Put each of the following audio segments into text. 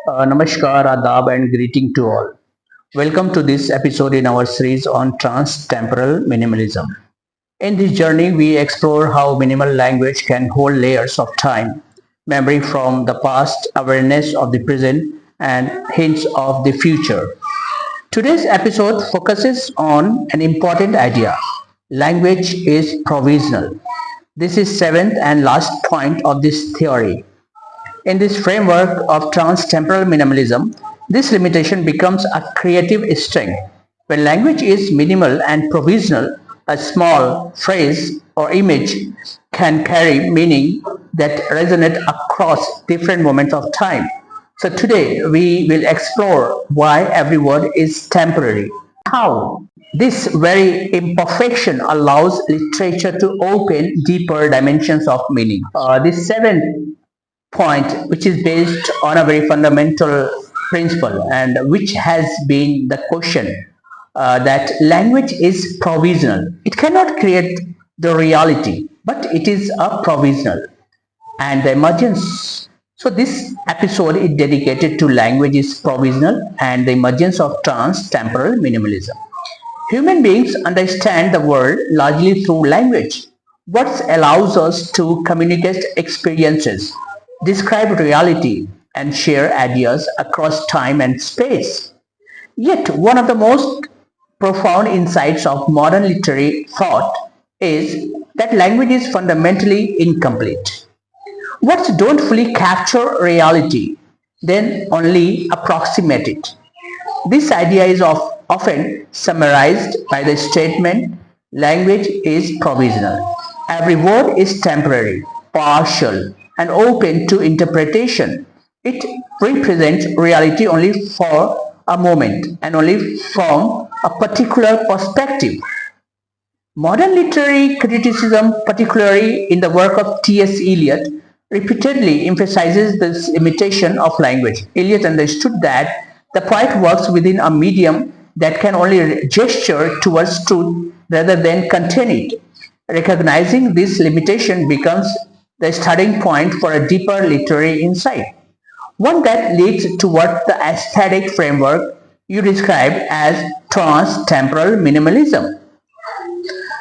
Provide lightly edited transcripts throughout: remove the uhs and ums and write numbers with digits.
Namaskar, Adab, and greeting to all. Welcome to this episode in our series on trans-temporal minimalism. In this journey, we explore how minimal language can hold layers of time, memory from the past, awareness of the present, and hints of the future. Today's episode focuses on an important idea. Language is provisional. This is seventh and last point of this theory. In this framework of trans-temporal minimalism, this limitation becomes a creative strength. When language is minimal and provisional, a small phrase or image can carry meaning that resonate across different moments of time. So today we will explore why every word is temporary. How this very imperfection allows literature to open deeper dimensions of meaning. This seventh point, which is based on a very fundamental principle and which has been the question that language is provisional. It cannot create the reality, but it is a provisional and the emergence. So this episode is dedicated to language is provisional and the emergence of trans-temporal minimalism. Human beings understand the world largely through language. What allows us to communicate experiences, describe reality, and share ideas across time and space. Yet, one of the most profound insights of modern literary thought is that language is fundamentally incomplete. Words don't fully capture reality, then only approximate it. This idea is often summarized by the statement language is provisional. Every word is temporary, partial, and open to interpretation. It represents reality only for a moment and only from a particular perspective. Modern literary criticism, particularly in the work of T.S. Eliot, repeatedly emphasizes this limitation of language. Eliot understood that the poet works within a medium that can only gesture towards truth rather than contain it. Recognizing this limitation becomes the starting point for a deeper literary insight, one that leads toward the aesthetic framework you described as trans-temporal minimalism.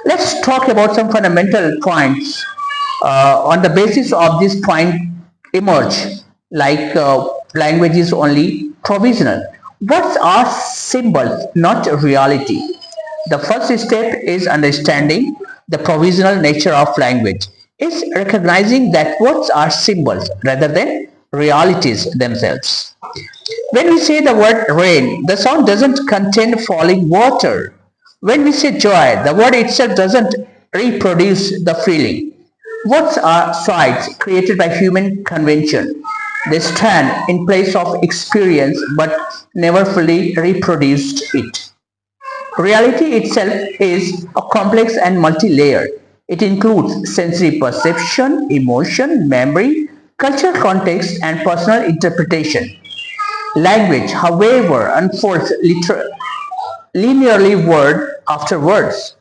Let's talk about some fundamental points on the basis of this point emerge like language is only provisional. What are symbols, not reality? The first step is understanding the provisional nature of language. It's recognizing that words are symbols rather than realities themselves. When we say the word rain, the sound doesn't contain falling water. When we say joy, the word itself doesn't reproduce the feeling. Words are sites created by human convention. They stand in place of experience but never fully reproduced it. Reality itself is a complex and multi-layered. It includes sensory perception, emotion, memory, cultural context, and personal interpretation. Language, however, unfolds linearly word after words.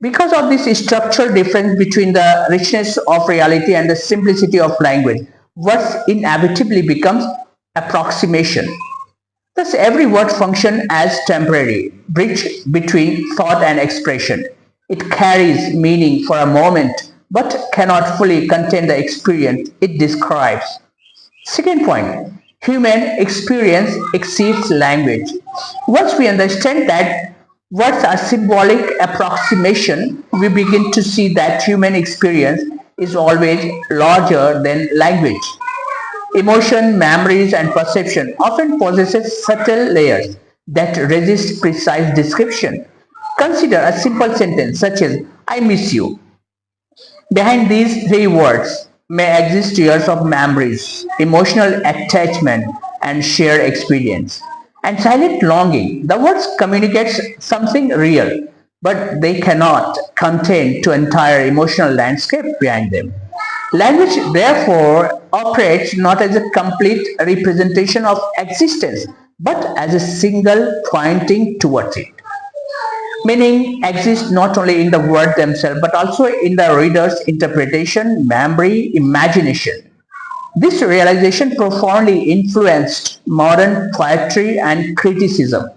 Because of this structural difference between the richness of reality and the simplicity of language, words inevitably becomes approximation. Thus, every word functions as temporary bridge between thought and expression. It carries meaning for a moment, but cannot fully contain the experience it describes. Second point, human experience exceeds language. Once we understand that words are symbolic approximation, we begin to see that human experience is always larger than language. Emotion, memories, and perception often possesses subtle layers that resist precise description. Consider a simple sentence such as I miss you. Behind these three words may exist years of memories, emotional attachment, and shared experience. And silent longing. The words communicate something real, but they cannot contain to entire emotional landscape behind them. Language therefore operates not as a complete representation of existence, but as a single pointing towards it. Meaning exists not only in the words themselves but also in the reader's interpretation, memory, imagination. This realization profoundly influenced modern poetry and criticism.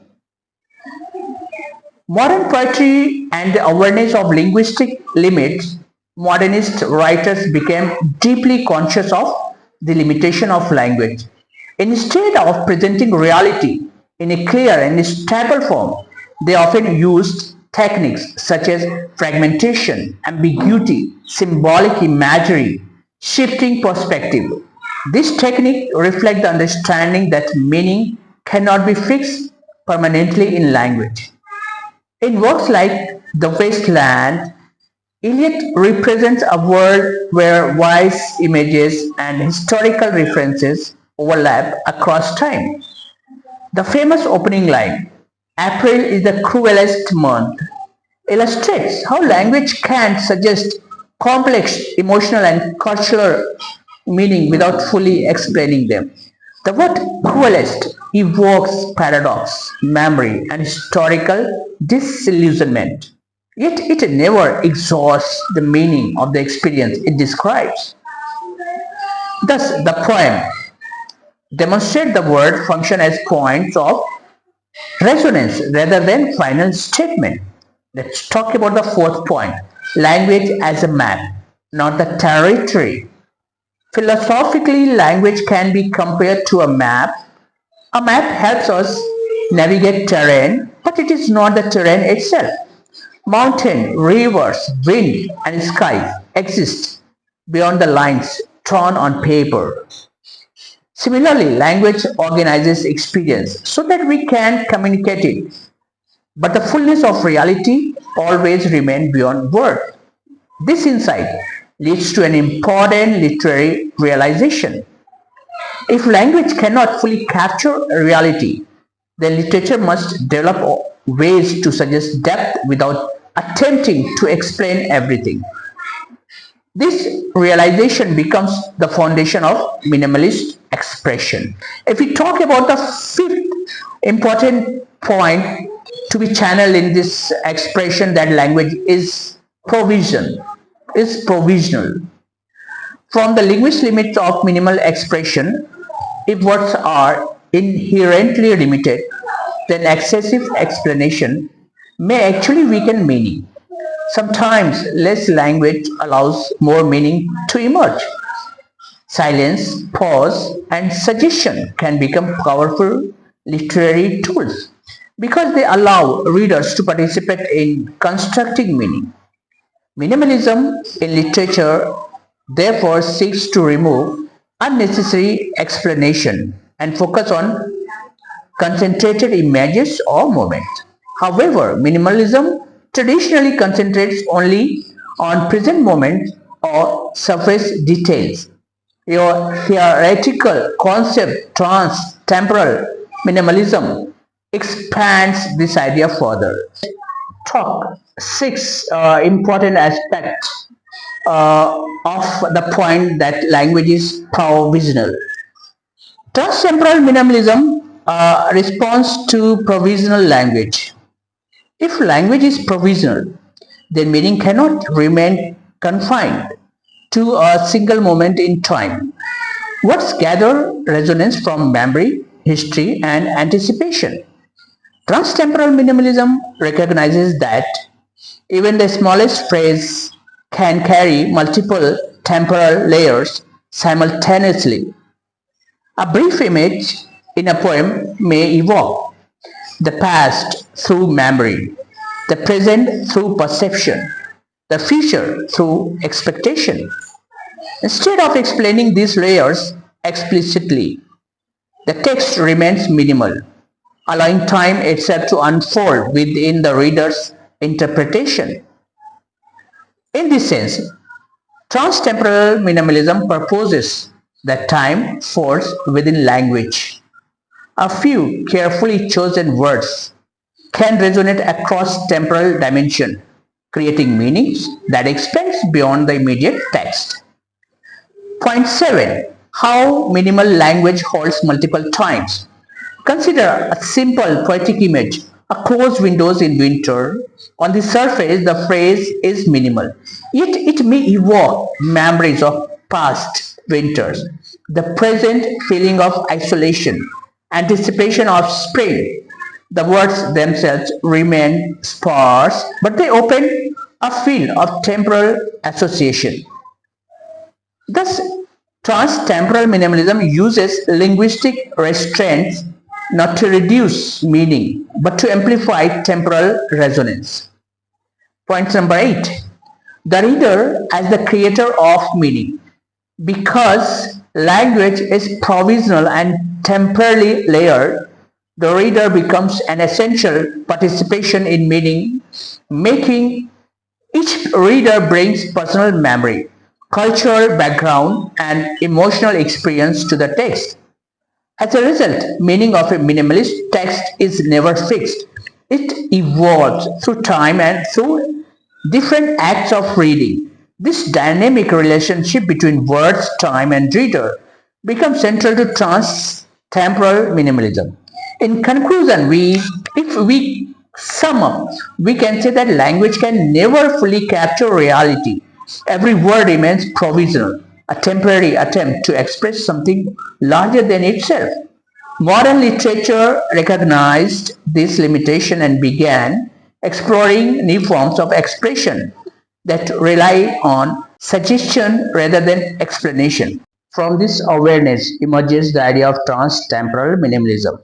Modern poetry and the awareness of linguistic limits, modernist writers became deeply conscious of the limitation of language. Instead of presenting reality in a clear and stable form, they often used techniques such as fragmentation, ambiguity, symbolic imagery, shifting perspective. This technique reflects the understanding that meaning cannot be fixed permanently in language. In works like The Wasteland, Eliot represents a world where voice images and historical references overlap across time. The famous opening line, April is the cruelest month, illustrates how language can suggest complex emotional and cultural meaning without fully explaining them. The word cruelest evokes paradox, memory, and historical disillusionment. Yet it never exhausts the meaning of the experience it describes. Thus, the poem demonstrates the word function as points of resonance rather than final statement. Let's talk about the fourth point, language as a map, not the territory. Philosophically, language can be compared to a map. A map helps us navigate terrain, but it is not the terrain itself. Mountain, rivers, wind, and skies exist beyond the lines drawn on paper. Similarly, language organizes experience so that we can communicate it, but the fullness of reality always remains beyond word. This insight leads to an important literary realization. If language cannot fully capture reality, then literature must develop ways to suggest depth without attempting to explain everything. This realization becomes the foundation of minimalist expression. If we talk about the fifth important point to be channeled in this expression, that language is provisional. From the linguist limits of minimal expression, if words are inherently limited, then excessive explanation may actually weaken meaning. Sometimes less language allows more meaning to emerge. Silence, pause, and suggestion can become powerful literary tools because they allow readers to participate in constructing meaning. Minimalism in literature therefore seeks to remove unnecessary explanation and focus on concentrated images or moments. However, minimalism traditionally concentrates only on present moments or surface details. Your theoretical concept, trans-temporal minimalism, expands this idea further. Talk six important aspects of the point that language is provisional. Trans-temporal minimalism responds to provisional language. If language is provisional, then meaning cannot remain confined to a single moment in time. Words gather resonance from memory, history, and anticipation. Transtemporal minimalism recognizes that even the smallest phrase can carry multiple temporal layers simultaneously. A brief image in a poem may evoke the past through memory, the present through perception, the future through expectation. Instead of explaining these layers explicitly, the text remains minimal, allowing time itself to unfold within the reader's interpretation. In this sense, transtemporal minimalism proposes that time falls within language. A few carefully chosen words can resonate across temporal dimension, creating meanings that extends beyond the immediate text. Point 7. How minimal language holds multiple times. Consider a simple poetic image, a closed windows in winter. On the surface, the phrase is minimal, yet it may evoke memories of past winters. the present feeling of isolation, anticipation of spring. The words themselves remain sparse, but they open a field of temporal association. Thus, trans-temporal minimalism uses linguistic restraints not to reduce meaning, but to amplify temporal resonance. Point number 8. The reader as the creator of meaning. Because language is provisional and temporally layered, the reader becomes an essential participation in meaning making. Each reader brings personal memory, cultural background, and emotional experience to the text. As a result, meaning of a minimalist text is never fixed. It evolves through time and through different acts of reading. This dynamic relationship between words, time, and reader becomes central to trans-temporal minimalism. In conclusion, if we sum up, we can say that language can never fully capture reality. Every word remains provisional, a temporary attempt to express something larger than itself. Modern literature recognized this limitation and began exploring new forms of expression that rely on suggestion rather than explanation. From this awareness emerges the idea of trans-temporal minimalism.